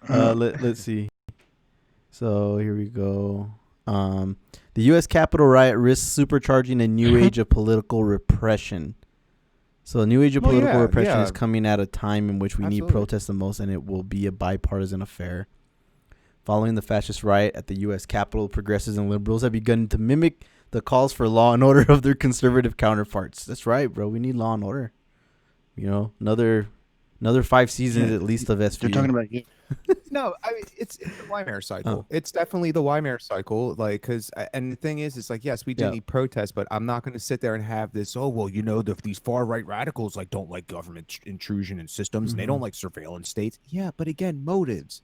Let's see. So here we go. The U.S. Capitol riot risks supercharging a new age of political repression. So a new age of Well, political yeah, repression is yeah, coming at a time in which we need absolutely. protests the most, and it will be a bipartisan affair. Following the fascist riot at the U.S. Capitol, progressives and liberals have begun to mimic the calls for law and order of their conservative counterparts. That's right, bro. We need law and order. You know, another 5 seasons Yeah, at least of they're talking SVU. about No, I mean it's the Weimar Oh, cycle. It's definitely the Weimar cycle. Like, because and the thing is, it's like yes, we do yeah. need protests, but I'm not going to sit there and have this. Oh well, these far right radicals like don't like government intrusion in systems, and they Mm-hmm. don't like surveillance states. Yeah, but again, motives,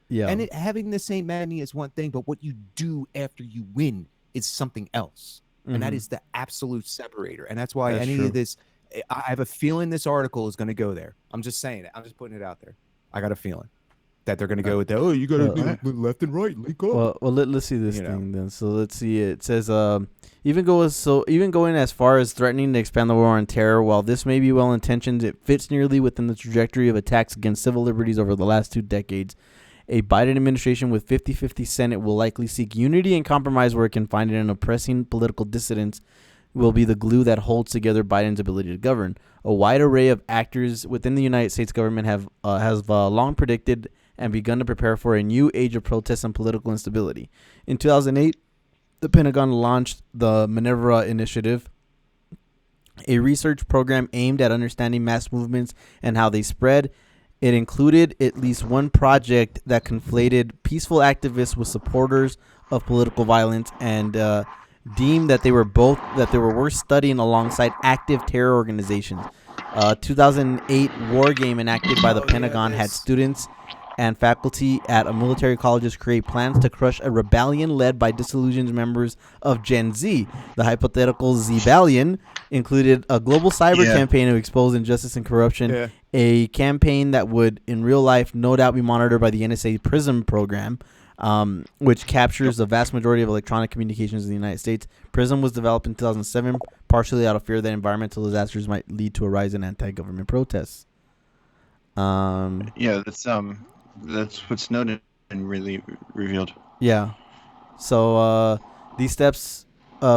Yeah. and having the same money is one thing, but what you do after you win is something else, and that Mm-hmm. is the absolute separator. And that's why That's any of true. this, I have a feeling this article is going to go there. I'm just saying it. I'm just putting it out there. I got a feeling that they're going to Uh, go with that. Oh, you got to well, be left and right, link up. let's see this You know, thing then. So let's see. It says even going as far as threatening to expand the war on terror. While this may be well intentioned, it fits nearly within the trajectory of attacks against civil liberties over the last 2 decades. A Biden administration with 50-50 Senate will likely seek unity and compromise where it can find it, and oppressing political dissidents will be the glue that holds together Biden's ability to govern. A wide array of actors within the United States government has long predicted and begun to prepare for a new age of protests and political instability. In 2008, the Pentagon launched the Minerva Initiative, a research program aimed at understanding mass movements and how they spread. It included at least one project that conflated peaceful activists with supporters of political violence, and deemed that they were worth studying alongside active terror organizations. 2008 war game enacted by the oh yeah, Pentagon had this. students and faculty at a military colleges create plans to crush a rebellion led by disillusioned members of Gen Z. The hypothetical Z-ballion included a global cyber yeah, campaign to expose injustice and corruption, Yeah, a campaign that would, in real life, no doubt be monitored by the NSA PRISM program, which yep, captures the vast majority of electronic communications in the United States. PRISM was developed in 2007, partially out of fear that environmental disasters might lead to a rise in anti-government protests. Um, yeah. That's what Snowden really revealed. yeah. So these steps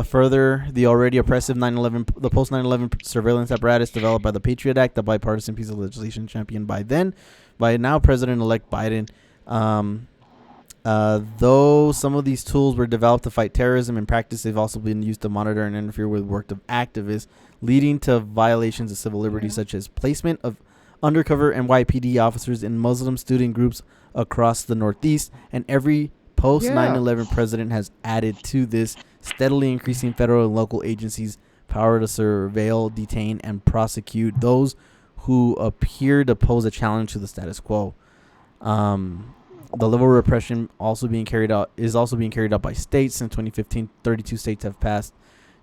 further the already oppressive the post 9/11 surveillance apparatus developed by the Patriot Act, the bipartisan piece of legislation championed by now President-elect Biden. Um, though some of these tools were developed to fight terrorism, in practice they've also been used to monitor and interfere with work of activists, leading to violations of civil liberties such as placement of undercover NYPD officers in Muslim student groups across the Northeast. And every post yeah. 9/11 president has added to this, steadily increasing federal and local agencies' power to surveil, detain, and prosecute those who appear to pose a challenge to the status quo. The level of repression is also being carried out by states. Since 2015, 32 states have passed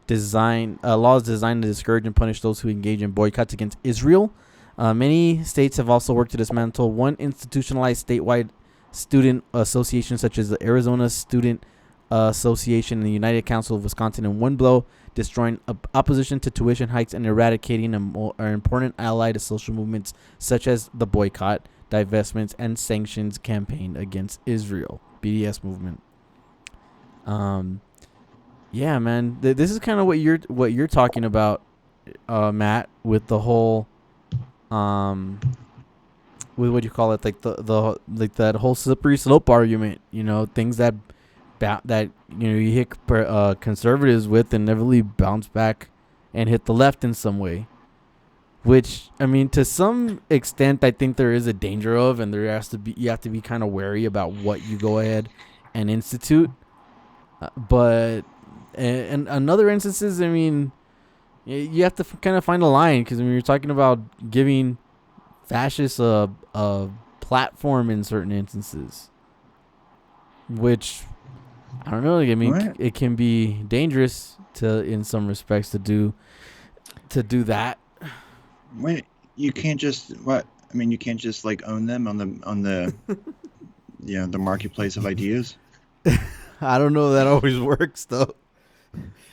laws designed to discourage and punish those who engage in boycotts against Israel. Many states have also worked to dismantle one institutionalized statewide student association, such as the Arizona Student Association and the United Council of Wisconsin, in one blow, destroying opposition to tuition hikes and eradicating an important ally to social movements such as the boycott, divestments, and sanctions campaign against Israel, BDS movement. Um, yeah, man, this is kind of what you're talking about, Matt, with the whole with what you call it, like the like that whole slippery slope argument. You know, things that you hit conservatives with and never really bounce back and hit the left in some way. Which, I mean, to some extent, I think there is a danger of, and you have to be kind of wary about what you go ahead and institute. But in other instances, I mean, you have to kind of find a line, because I mean, you're talking about giving fascists a platform in certain instances, which I don't know. I mean, Right. it can be dangerous in some respects, to do that. Wait, you can't just what? I mean, you can't just like own them on the the marketplace of ideas. I don't know if that always works though.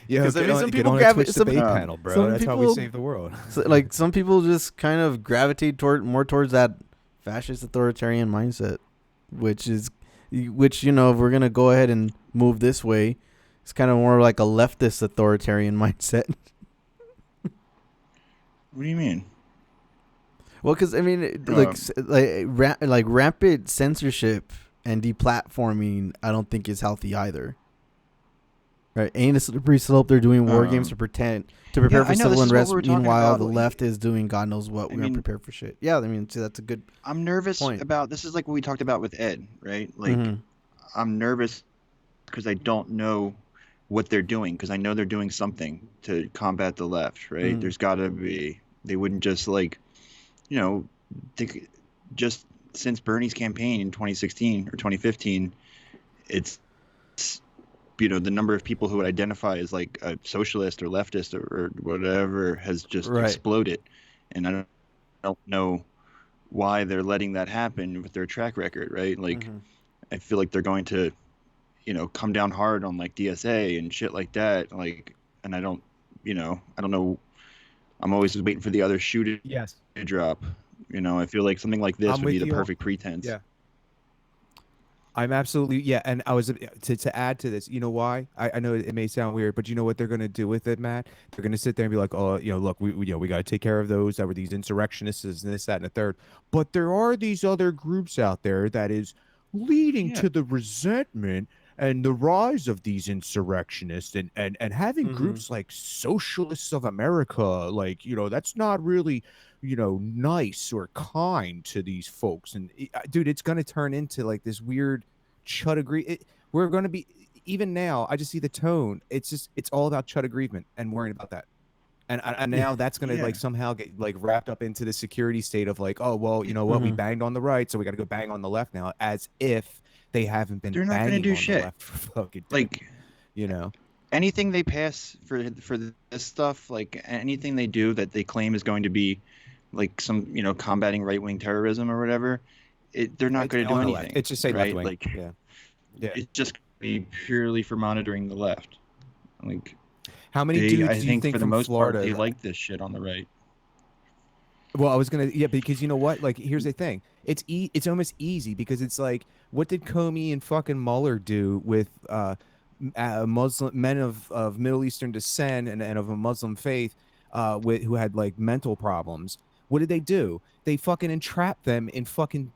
Yeah, 'Cause, I mean, some get people on a grab Twitch it- some- debate Uh, panel, bro. some That's how we people- save the world. So, like, some people just kind of gravitate more towards that fascist authoritarian mindset, which if we're gonna go ahead and move this way, it's kind of more like a leftist authoritarian mindset. What do you mean? Well, because I mean, like rampant censorship and deplatforming, I don't think is healthy either. Right? Ain't a slippery slope. They're doing war games to prepare for I know, civil this is what unrest. we were talking Meanwhile, about. the left is doing God knows what. We're gonna prepare for shit. Yeah, I mean, see, that's a good. I'm nervous point. about this. Is like what we talked about with Ed, right? Like, Mhm. I'm nervous because I don't know what they're doing, because I know they're doing something to combat the left, right? Mhm. There's got to be. They wouldn't just like, you know, just since Bernie's campaign in 2016 or 2015, it's the number of people who would identify as like a socialist or leftist or whatever has just Right. exploded, and I don't know why they're letting that happen with their track record, right? Like, I feel like they're going to, come down hard on like DSA and shit like that. Like, and I don't know. I'm always waiting for the other shoe to drop. I feel like something like this I'm would be with the you. perfect pretense. Yeah. I'm absolutely, and I was to add to this. You know why? I know it may sound weird, but you know what they're gonna do with it, Matt? They're gonna sit there and be like, oh, look, we got to take care of those that were these insurrectionists and this, that, and the third. But there are these other groups out there that is leading Yeah. to the resentment and the rise of these insurrectionists and having groups like Socialists of America, like, that's not really, nice or kind to these folks. And dude, it's going to turn into like this weird chud agree. We're going to be, even now, I just see the tone. It's all about chud aggrievement and worrying about that. And now that's going to like somehow get like wrapped up into the security state of like, oh, well, you know what? We banged on the right, so we got to go bang on the left now, as if they haven't been They're not banging gonna do on shit. the left for fucking Like, anything they pass for this stuff, like anything they do that they claim is going to be like some, combating right-wing terrorism or whatever, they're not going to do on the anything. left. It's just say right? left wing. Like, yeah. it's just going to be purely for monitoring the left. Like, How many I dudes do you think think for the from most Florida? part, they like this shit on the right. Well, I was gonna, because you know what? Like, here's the thing. It's almost easy because it's like, what did Comey and fucking Mueller do with Muslim men of Middle Eastern descent and of a Muslim faith, who had like mental problems? What did they do? They fucking entrapped them in fucking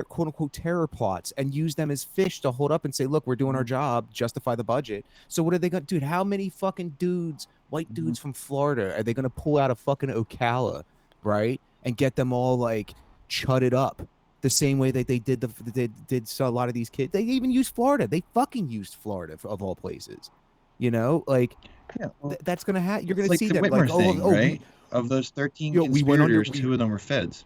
quote unquote terror plots and use them as fish to hold up and say, look, we're doing our job, justify the budget. So what are they gonna, dude? How many fucking dudes, white dudes from Florida, are they gonna pull out of fucking Ocala? Right, and get them all like chudded up the same way that they did a lot of these kids. They even used Florida. They fucking used Florida of all places. Like, that's gonna happen. You're gonna like see the that, Whitmer like, thing, right? Of those 13 we went under. conspirators, 2 of them were feds.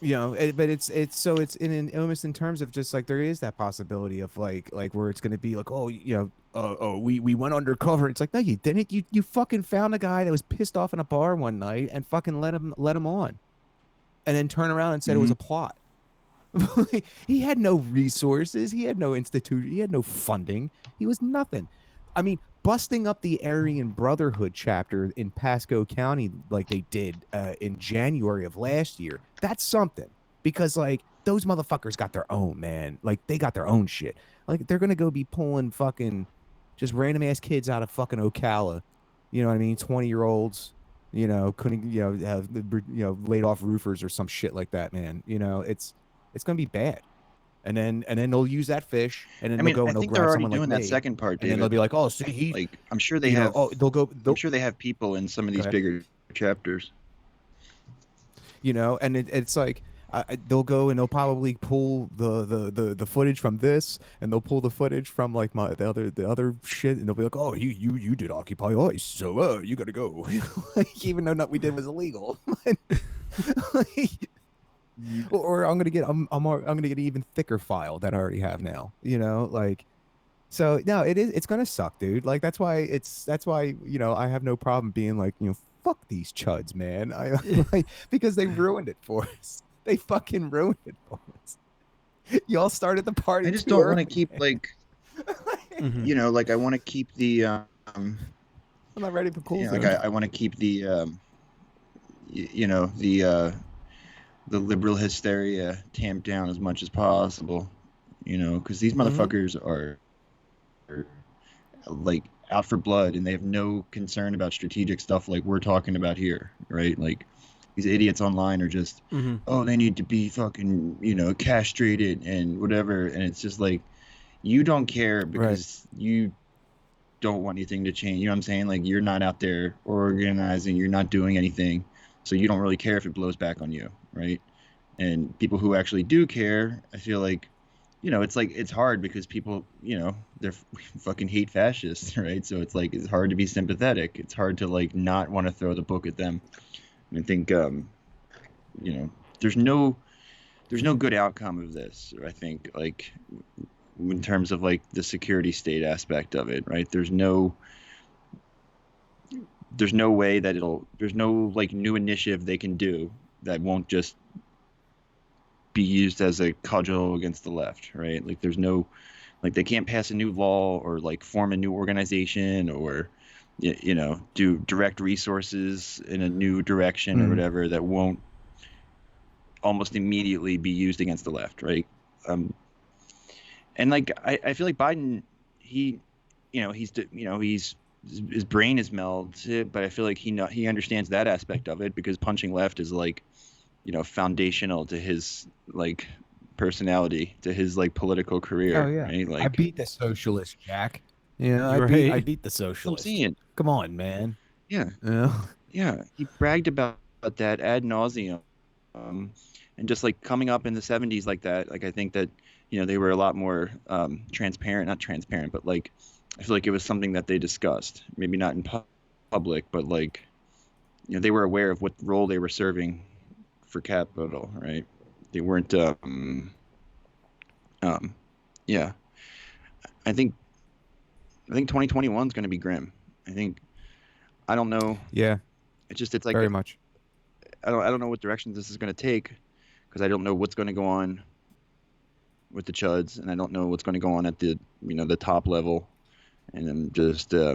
But it's it's in almost in terms of just like there is that possibility of like where it's gonna be like, oh, we went undercover. It's like, no, you didn't. You fucking found a guy that was pissed off in a bar one night and fucking let him on, and then turn around and said it was a plot. He had no resources. He had no institution. He had no funding. He was nothing. I mean, busting up the Aryan Brotherhood chapter in Pasco County like they did in January of last year, that's something. Because, like, those motherfuckers got their own, man. Like, they got their own shit. Like, they're going to go be pulling fucking just random-ass kids out of fucking Ocala. You know what I mean? 20-year-olds, couldn't, have, laid off roofers or some shit like that, man. It's going to be bad. And then they'll use that fish, and then they'll go and they'll grab someone like me. I think they're already doing that second part, David. And then they'll be like, "Oh, see, he." Like, I'm sure they have. I'm sure they have people in some of these bigger chapters. And it's like they'll go and they'll probably pull the footage from this, and they'll pull the footage from like the other shit, and they'll be like, "Oh, you did Occupy Ice, so you got to go," like, even though what we did was illegal. Like, or I'm gonna get an even thicker file that I already have now. Like, so no, it's gonna suck, dude. Like, that's why I have no problem being like, fuck these chuds, man. Because they ruined it for us. They fucking ruined it for us. Y'all started the party. I just don't want to keep like, like I want to keep the. I'm not ready for cool. Like I want to keep the, the liberal hysteria tamped down as much as possible, because these Mm-hmm. motherfuckers are like out for blood and they have no concern about strategic stuff like we're talking about here, right? Like these idiots online are just, Mm-hmm. oh, they need to be fucking, castrated and whatever. And it's just like, you don't care Right. because you don't want anything to change. You know what I'm saying? Like you're not out there organizing, you're not doing anything. So you don't really care if it blows back on you, right? And people who actually do care, I feel like, it's like it's hard because people, they're fucking hate fascists, right? So it's like it's hard to be sympathetic. It's hard to like not want to throw the book at them. And I think, there's no good outcome of this. I think like in terms of like the security state aspect of it, right? There's no way that there's no like new initiative they can do that won't just be used as a cudgel against the left, right? Like there's no, like they can't pass a new law or like form a new organization or, do direct resources in a new direction or whatever that won't almost immediately be used against the left, right? And like I feel like Biden, he, he's his brain is melted, but I feel like he understands that aspect of it because punching left is like, foundational to his like personality, to his like political career. Oh yeah. Right? Like I beat the socialist, Jack. Yeah, I Right. beat the I'm socialist. saying, Come on, man. yeah, Yeah. yeah. He bragged about that ad nauseum, and just like coming up in the '70s like that. Like I think that they were a lot more transparent, not transparent, but like I feel like it was something that they discussed. Maybe not in public, but like they were aware of what role they were serving for capital, right? They weren't. Yeah. I think 2021 is going to be grim. I don't know. Yeah, It's like very much. I don't know what direction this is going to take because I don't know what's going to go on with the chuds and I don't know what's going to go on at the the top level, and I'm just I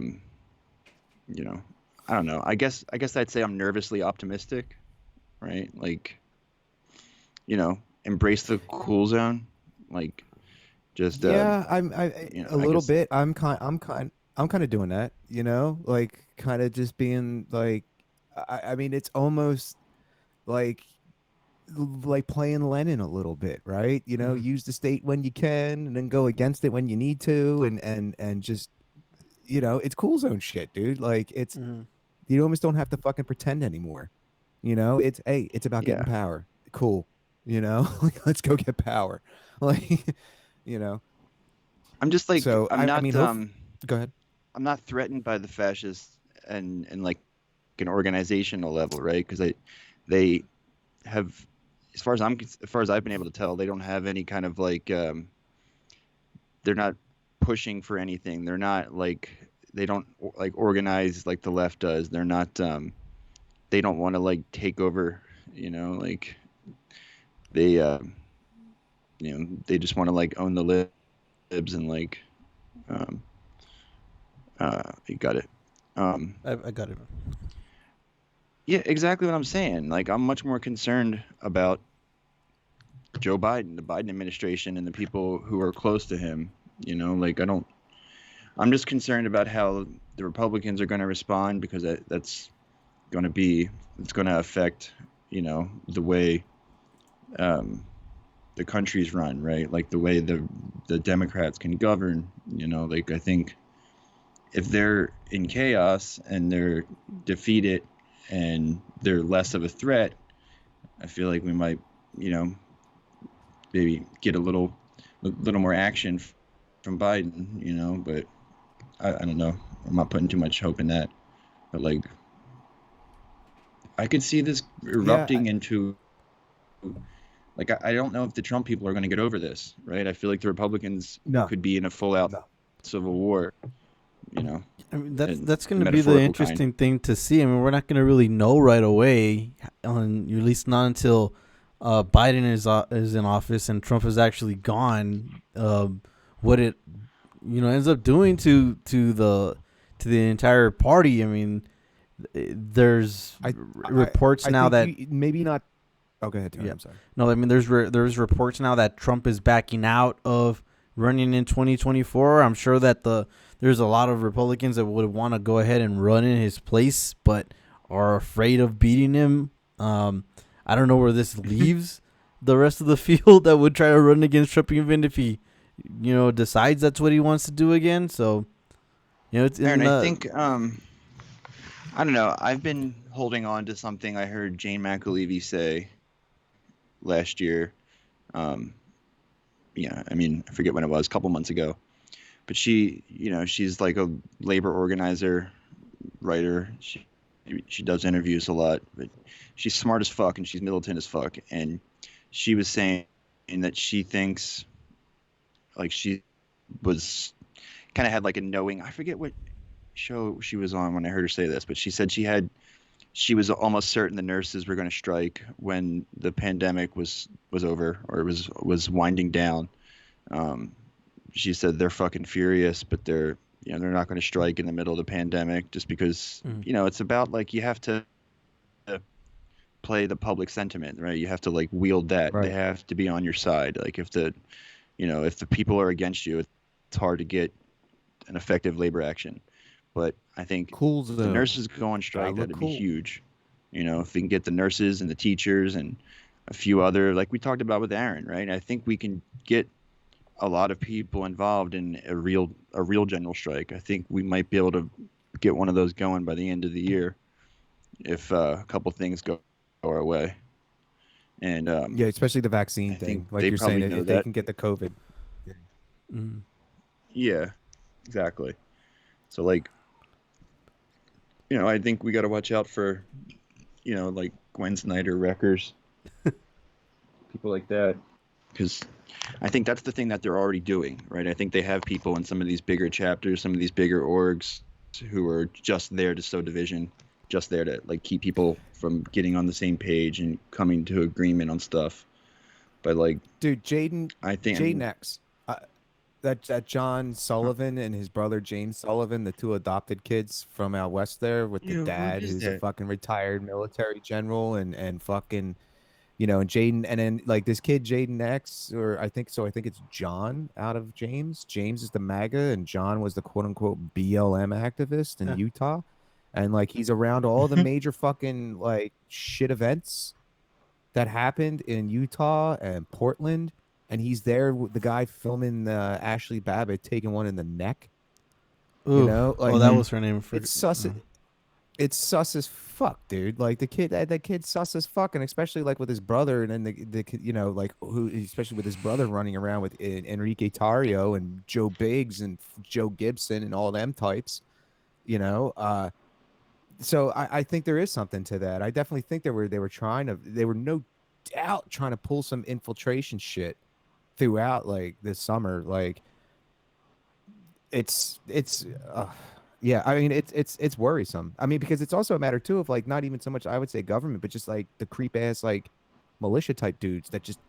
don't know. I guess I'd say I'm nervously optimistic, right? Like embrace the cool zone, like just Yeah, I a I little guess. bit. I'm kind of doing that, like kind of just being like I mean it's almost like playing Lenin a little bit, right? Mm-hmm. Use the state when you can and then go against it when you need to and just it's cool zone shit, dude. Like it's Mm-hmm. you almost don't have to fucking pretend anymore. It's hey, it's about getting Yeah. power. Cool. Like let's go get power. Like, you know. I'm just like So I mean hope go ahead. I'm not threatened by the fascists and like an organizational level, right? Because they have, as far as I've been able to tell, they don't have any kind of like they're not pushing for anything. They're not like they don't like organize like the left does. They're not they don't want to like take over, like they they just want to like own the libs and like um you got it. I got it. Yeah, exactly what I'm saying. Like I'm much more concerned about Joe Biden, the Biden administration, and the people who are close to him. Like I'm just concerned about how the Republicans are going to respond because it's going to affect, the way the country's run, right? Like the way the Democrats can govern. Like I think if they're in chaos and they're defeated and they're less of a threat, I feel like we might, maybe get a little more action from Biden, but I don't know. I'm not putting too much hope in that. But like, I could see this Yeah, erupting into, like, I don't know if the Trump people are going to get over this, right? I feel like the Republicans no. could be in a full out No. civil war, I mean, and that's going to be the metaphorical kind. interesting thing to see. I mean, we're not going to really know right away, on at least not until Biden is in office and Trump is actually gone. What it ends up doing to the entire party. I mean, there's I reports I now think that maybe not Oh, go ahead, Tony. Yeah. I'm sorry. No, I mean there's reports now that Trump is backing out of running in 2024. I'm sure that there's a lot of Republicans that would want to go ahead and run in his place, but are afraid of beating him. I don't know where this leaves the rest of the field that would try to run against Trump, even if he, decides that's what he wants to do again. So, it's in Aaron, I the. think I don't know. I've been holding on to something I heard Jane McAlevey say last year. Yeah, I mean, I forget when it was, a couple months ago. But she's like a labor organizer, writer. She does interviews a lot, but she's smart as fuck and she's militant as fuck. And she was saying that she thinks like she was kind of had like a knowing. I forget what show she was on when I heard her say this, but she said she was almost certain the nurses were going to strike when the pandemic was over or was winding down. She said they're fucking furious, but they're not going to strike in the middle of the pandemic just because it's about like you have to play the public sentiment, right? You have to like wield that. Right. They have to be on your side. Like if the people are against you, it's hard to get an effective labor action. But I think Cool the zone. nurses go on strike, Gotta look that'd cool. be huge. If we can get the nurses and the teachers and a few other, like we talked about with Aaron, right? I think we can get a lot of people involved in a real general strike. I think we might be able to get one of those going by the end of the year if a couple things go our way. And Yeah, especially the vaccine I thing. think Like they you're probably saying, know if they that. can get the COVID. Yeah, exactly. So like, I think we got to watch out for, like Gwen Snyder wreckers, people like that, because I think that's the thing that they're already doing, right? I think they have people in some of these bigger chapters, some of these bigger orgs who are just there to sow division, just there to like keep people from getting on the same page and coming to agreement on stuff. But like, Dude, Jaden I mean, X. That John Sullivan and his brother James Sullivan, the two adopted kids from out west there, with the who dad is who's a that? fucking retired military general and fucking, and Jaden, and then like this kid Jaden X, or I think it's John out of James. James is the MAGA and John was the quote unquote BLM activist in Utah, and like he's around all the major fucking like shit events that happened in Utah and Portland, and he's there with the guy filming Ashley Babbitt taking one in the neck. Ooh, Like that was her name. it's sus. It's sus as fuck, dude. Like that kid sus as fuck, and especially like with his brother, and then the like who, especially with his brother running around with Enrique Tario and Joe Biggs and Joe Gibson and all them types. So I think there is something to that. I definitely think they were no doubt trying to pull some infiltration shit throughout like this summer. Like it's yeah, I mean it's worrisome. I mean, because it's also a matter too of like not even so much I would say government, but just like the creep ass like militia type dudes that just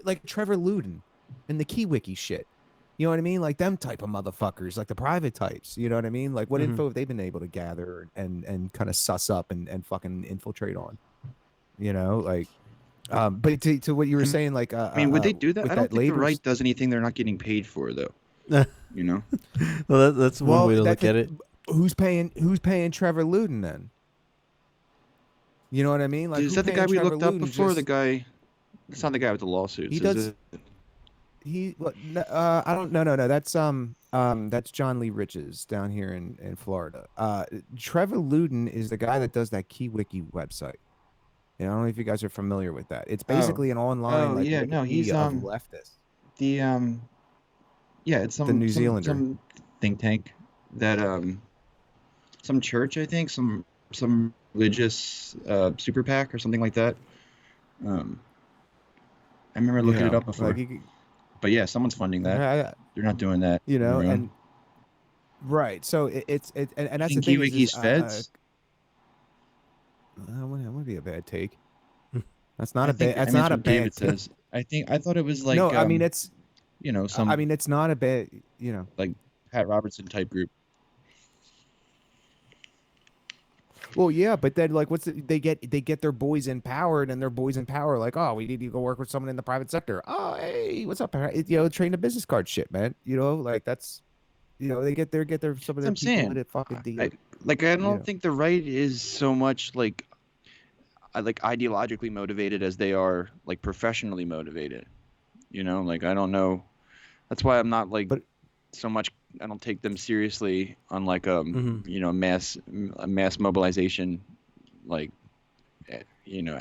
like Trevor Luden and the KeyWiki shit. You know what I mean? Like them type of motherfuckers, like the private types. You know what I mean? Like what info have they been able to gather and kind of suss up and fucking infiltrate on? Like but to what you were saying, like I mean, would they do that? with I don't that think the labor. right does anything they're not getting paid for, though. You know? Well, that's one way to look at it. Who's paying Trevor Luden then? You know what I mean? Like Is who's that the guy paying we Trevor looked up Luden before? just- The guy? It's not the guy with the lawsuits. He is does. it? I don't no, that's John Lee Riches down here in Florida. Trevor Luden is the guy that does that KeyWiki website. And I don't know if you guys are familiar with that. It's basically an online like yeah, no, he's Wikipedia of leftists. the yeah, it's The New Zealander. some think tank that some church, I think, some religious super PAC or something like that. I remember looking it up before. Like But yeah, someone's funding that. They're not doing that. and right. So it's and that's the think thing KeyWiki's is feds? that would be a bad take. That's not I a think, bad. That's I mean, not that's a what bad. David says. I thought it was like No, I mean it's. some I mean it's not a bad. like Pat Robertson type group. Well, yeah, but then like, they get their boys in power, and then their boys in power are like, oh, we need to go work with someone in the private sector. Oh, hey, what's up? Train the business card shit, man. Like that's, they get their some of That's what their I'm people in saying. it fucking I, deal. I You don't know, think the right is so much like ideologically motivated as they are like professionally motivated. Like I don't know. That's why I'm not like but so much. I don't take them seriously on like Mm-hmm. a mass mobilization like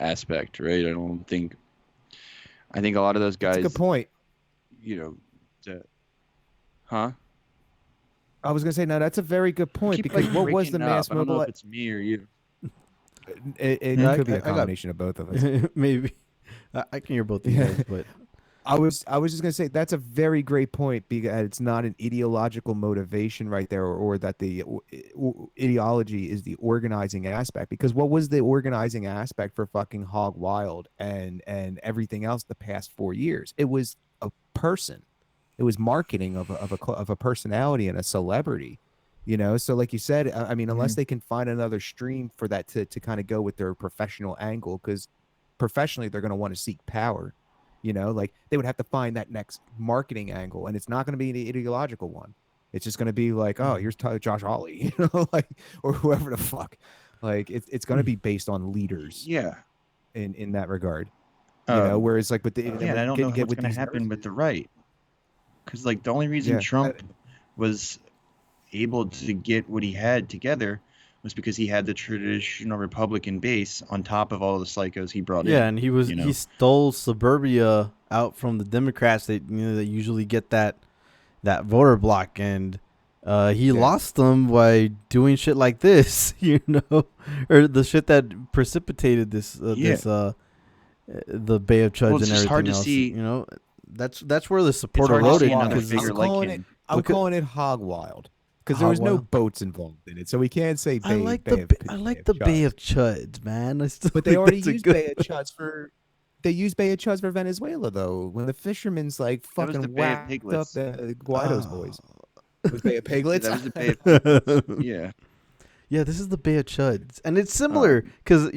aspect, right? I don't think. I think a lot of those that's a good guys, point. you know, huh? I was gonna say, no, that's a very good You point keep because like what was the breaking up. mass I don't know mobile? if it's me or you. It Hmm? could be a I got combination of both of us. maybe. I can hear both of you Yeah. guys, but I was just gonna say that's a very great point because it's not an ideological motivation right there, or that the ideology is the organizing aspect. Because what was the organizing aspect for fucking Hog Wild and everything else the past 4 years? It was a person. It was marketing of a personality and a celebrity. So like you said, I mean, unless Mhm. they can find another stream for that to kind of go with their professional angle, because professionally they're going to want to seek power. Like they would have to find that next marketing angle, and it's not going to be an ideological one. It's just going to be like, oh, here's Josh Hawley, like, or whoever the fuck. Like it's going to be based on leaders Yeah. in that regard. Um. Whereas like with the Yeah, and I don't know get what's with gonna these happen with nurses, the right, because like the only reason yeah, Trump was able to get what he had together was because he had the traditional Republican base on top of all the psychos he brought yeah, in. and You he know. stole suburbia out from the Democrats that usually get that voter block, and he yeah. lost them by doing shit like this, or the shit that precipitated Yeah. the Bay of Well, Chuds it's and just hard everything to else. see. That's where the It's support hard to Hog see eroded another Wild. because I'm figure like calling it. him. I'm calling it Hog Wild because there Hog was no Wild. boats involved in it, so we can't say I Bay like Bay of I Bay like of the Bay Chuds. of Chuds, man. I still But they think already that's a used good. Bay of Chuds for. They used Bay of Chuds for Venezuela though, when the fishermen's like That was the fucking Bay of whacked up Piglets. the Guaido's Oh. boys. It was Bay of Yeah, Piglets. that was the Bay of Piglets. Yeah. Yeah, this is the Bay of Chuds, and it's similar Um. because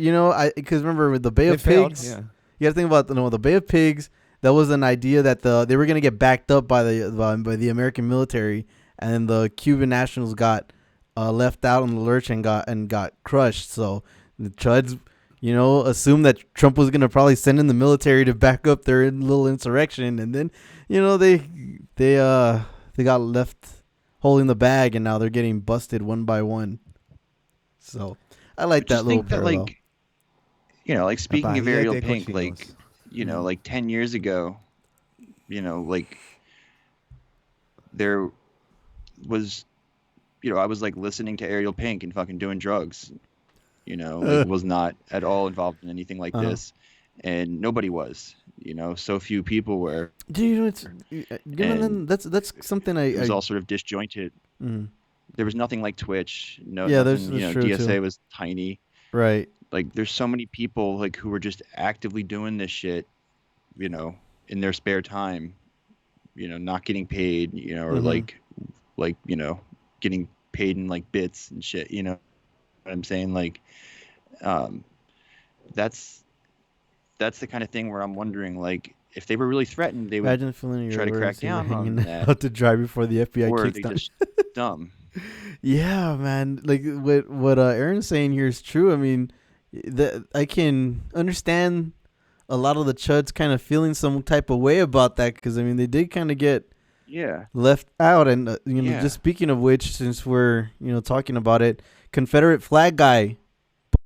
because remember with the Bay They of failed. Pigs, Yeah. you got to think about the Bay of Pigs. That was an idea that they were gonna get backed up by the American military, and the Cuban nationals got left out on the lurch and got crushed. So the Chuds, assumed that Trump was gonna probably send in the military to back up their little insurrection, and then they got left holding the bag, and now they're getting busted one by one. So I I like that just little think that parallel. like A speaking of Bahia Ariel de Pink, Cochinos. Mhm. like 10 years ago, like there was, I was like listening to Ariel Pink and fucking doing drugs, like was not at all involved in anything like Uh-huh. this, and nobody was, so few people were, Do you know it's and then that's something it was I all sort of disjointed. mm. There was nothing like Twitch, no Yeah, nothing, that's true DSA too. was tiny. Right. Like there's so many people like who were just actively doing this shit, you know, in their spare time, not getting paid, or Mm-hmm. getting paid in like bits and shit, what I'm saying? Like, um, that's that's the kind of thing where I'm wondering, like, if they were really threatened, they would Imagine filling try your to crack orders and you're down on hanging that, out to dry before the FBI or are kicks they down. just dumb? Yeah, man. Like what Aaron's saying here is true. I mean, I can understand a lot of the chuds kind of feeling some type of way about that because I mean they did kind of get Yeah, left out, and yeah. just speaking of which, since we're talking about it, Confederate flag guy